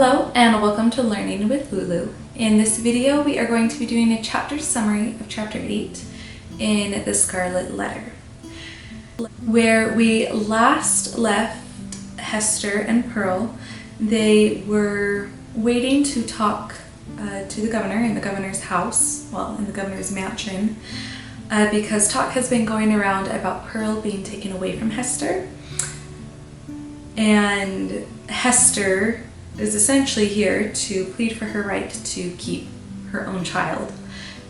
Hello and welcome to Learning with Lulu. In this video we are going to be doing a chapter summary of chapter 8 in the Scarlet letter. Where we last left Hester and Pearl, they were waiting to talk to the governor in the governor's house, well, in the governor's mansion, because talk has been going around about Pearl being taken away from Hester. And Hester is essentially here to plead for her right to keep her own child,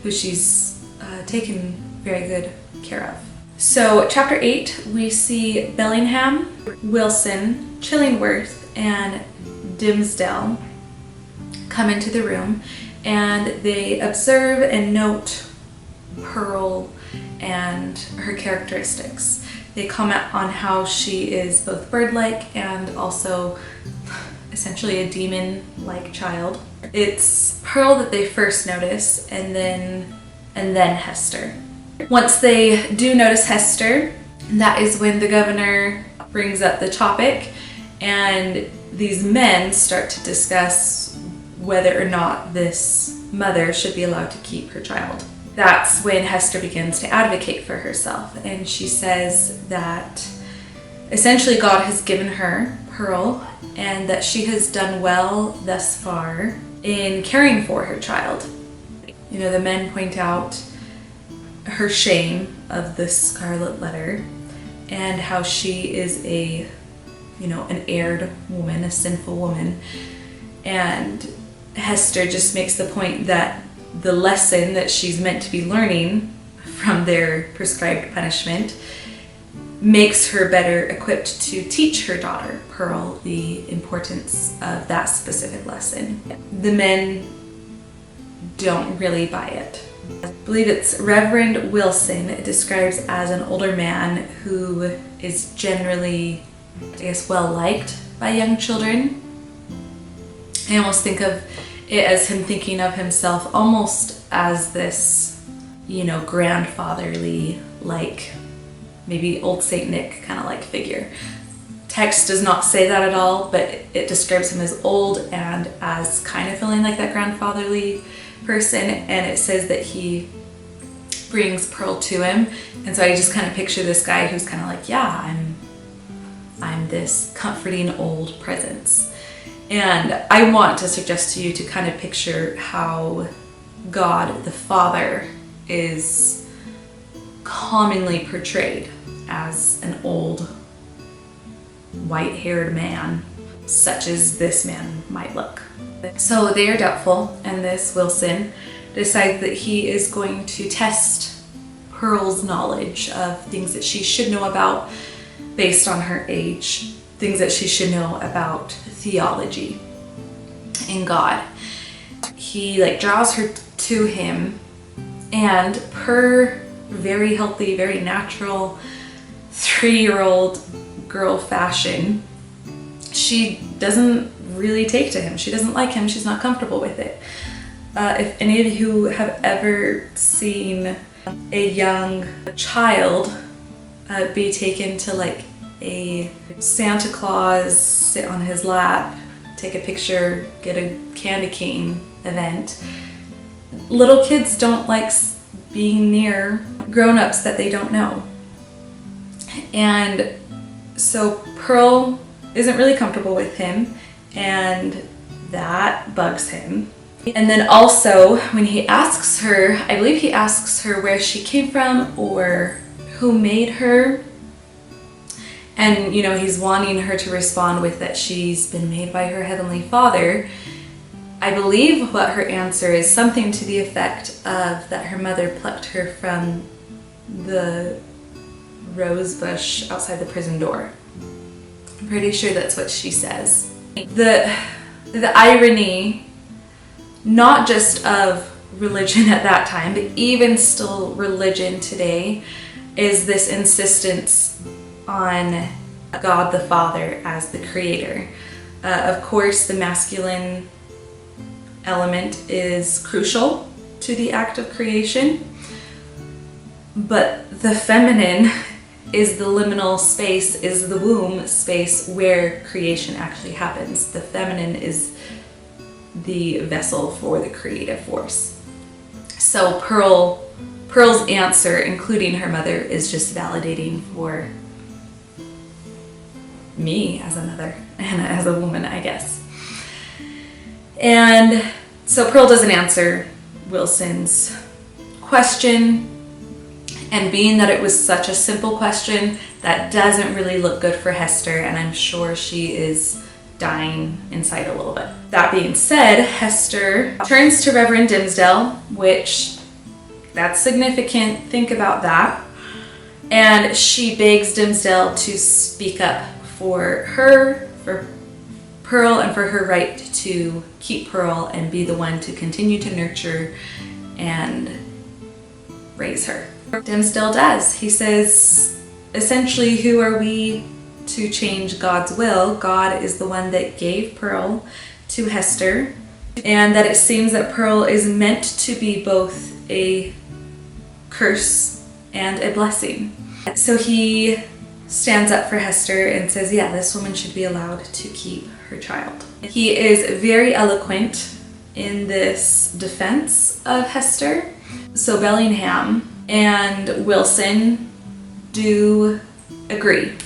who she's taken very good care of. So chapter 8, we see Bellingham, Wilson, Chillingworth, and Dimsdale come into the room, and they observe and note Pearl and her characteristics. They comment on how she is both bird-like and also essentially a demon-like child. It's Pearl that they first notice, and then Hester. Once they do notice Hester, that is when the governor brings up the topic, and these men start to discuss whether or not this mother should be allowed to keep her child. That's when Hester begins to advocate for herself, and she says that essentially God has given her Pearl and that she has done well thus far in caring for her child. You know, the men point out her shame of the Scarlet letter and how she is an erred woman, a sinful woman. And Hester just makes the point that the lesson that she's meant to be learning from their prescribed punishment makes her better equipped to teach her daughter, Pearl, the importance of that specific lesson. The men don't really buy it. I believe it's Reverend Wilson. It describes as an older man who is generally, well liked by young children. I almost think of it as him thinking of himself almost as this, grandfatherly, like maybe old Saint Nick kind of like figure. Text does not say that at all, but it describes him as old and as kind of feeling like that grandfatherly person, and it says that he brings Pearl to him. And so I just kind of picture this guy who's kind of like, yeah, I'm this comforting old presence. And I want to suggest to you to kind of picture how God the Father is commonly portrayed as an old white-haired man, such as this man might look. So they are doubtful, and this Wilson decides that he is going to test Pearl's knowledge of things that she should know about based on her age, things that she should know about theology and God. He draws her to him, and per very healthy, very natural 3-year-old girl fashion, she doesn't really take to him. She doesn't like him. She's not comfortable with it. If any of you have ever seen a young child be taken to a Santa Claus, sit on his lap, take a picture, get a candy cane event, little kids don't like being near grown-ups that they don't know. And so Pearl isn't really comfortable with him, and that bugs him. And then also when he asks her, I believe he asks her where she came from or who made her, and he's wanting her to respond with that she's been made by her Heavenly Father. I believe what her answer is something to the effect of that her mother plucked her from the rose bush outside the prison door. I'm pretty sure that's what she says. The irony, not just of religion at that time, but even still religion today, is this insistence on God the Father as the creator. Of course, the masculine element is crucial to the act of creation, but the feminine is the liminal space, is the womb space where creation actually happens. The feminine is the vessel for the creative force. So Pearl's answer, including her mother, is just validating for me as a mother and as a woman, I guess. And so Pearl doesn't answer Wilson's question, and being that it was such a simple question, that doesn't really look good for Hester, and I'm sure she is dying inside a little bit. That being said, Hester turns to Reverend Dimsdale, which that's significant. Think about that. And she begs Dimsdale to speak up for her, for Pearl, and for her right to keep Pearl and be the one to continue to nurture and raise her. Dimsdale does. He says, essentially, who are we to change God's will? God is the one that gave Pearl to Hester, and that it seems that Pearl is meant to be both a curse and a blessing. So he stands up for Hester and says, yeah, this woman should be allowed to keep her child. He is very eloquent in this defense of Hester. So Bellingham and Wilson do agree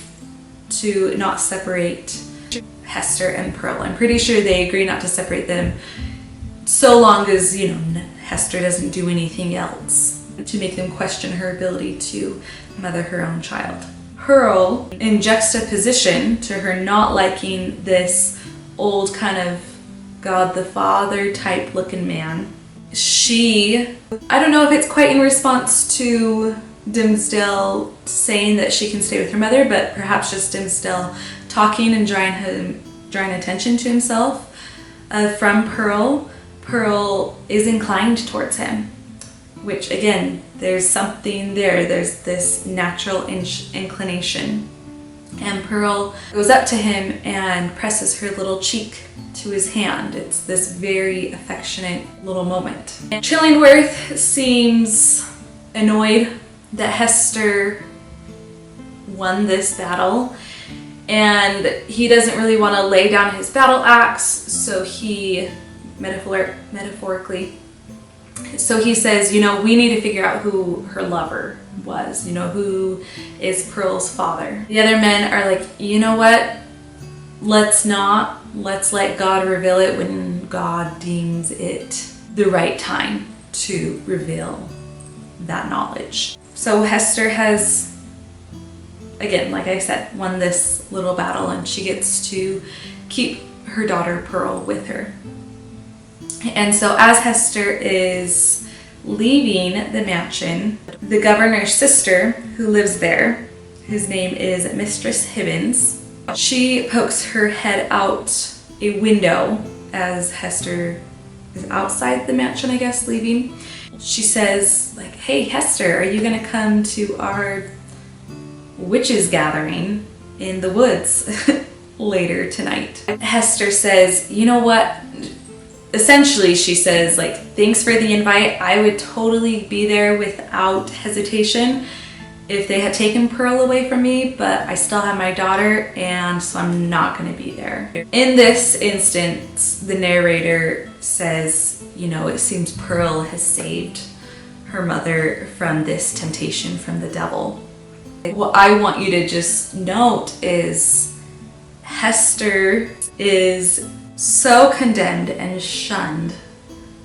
to not separate Hester and Pearl. I'm pretty sure they agree not to separate them so long as, Hester doesn't do anything else to make them question her ability to mother her own child. Pearl, in juxtaposition to her not liking this old kind of God the Father type looking man, I don't know if it's quite in response to Dimsdale saying that she can stay with her mother, but perhaps just Dimsdale talking and drawing attention to himself from Pearl. Pearl is inclined towards him, which again, there's something there. There's this natural inclination. And Pearl goes up to him and presses her little cheek to his hand. It's this very affectionate little moment. And Chillingworth seems annoyed that Hester won this battle, and he doesn't really want to lay down his battle axe, so he metaphorically, so he says, we need to figure out who her lover was, who is Pearl's father. The other men are like, you know what? Let's let God reveal it when God deems it the right time to reveal that knowledge. So Hester has, again, like I said, won this little battle, and she gets to keep her daughter Pearl with her. And so as Hester is leaving the mansion, the governor's sister who lives there, whose name is Mistress Hibbins, she pokes her head out a window as Hester is outside the mansion, I guess, leaving. She says, like, hey, Hester, are you gonna come to our witches gathering in the woods later tonight? Hester says, you know what? Essentially, she says, like, thanks for the invite. I would totally be there without hesitation if they had taken Pearl away from me, but I still have my daughter, and so I'm not going to be there. In this instance, the narrator says, it seems Pearl has saved her mother from this temptation from the devil. What I want you to just note is Hester is so condemned and shunned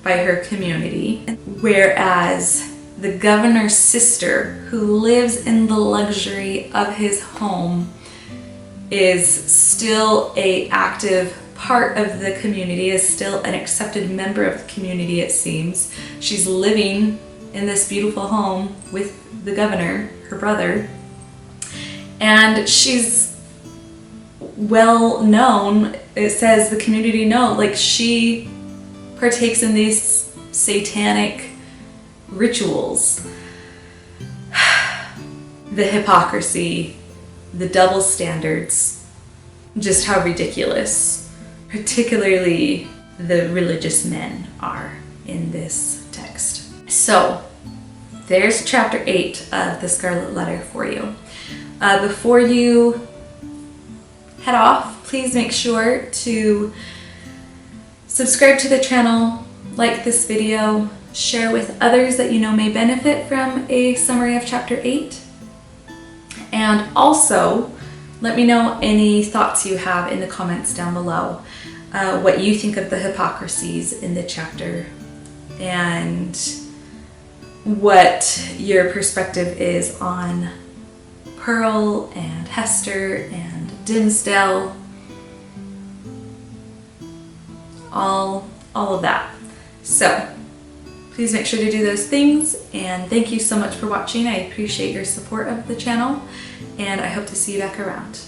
by her community, whereas the governor's sister, who lives in the luxury of his home, is still an active part of the community, is still an accepted member of the community, it seems. She's living in this beautiful home with the governor, her brother, and she's well known. It says the community know, like, she partakes in these satanic rituals. The hypocrisy, the double standards, just how ridiculous, particularly the religious men, are in this text. So there's chapter 8 of the Scarlet Letter for you. Before you head off, please make sure to Subscribe to the channel, like this video, share with others that you know may benefit from a summary of Chapter 8. And also, let me know any thoughts you have in the comments down below. What you think of the hypocrisies in the chapter and what your perspective is on Pearl and Hester and Dimmesdale. All of that. So please make sure to do those things, and thank you so much for watching. I appreciate your support of the channel, and I hope to see you back around.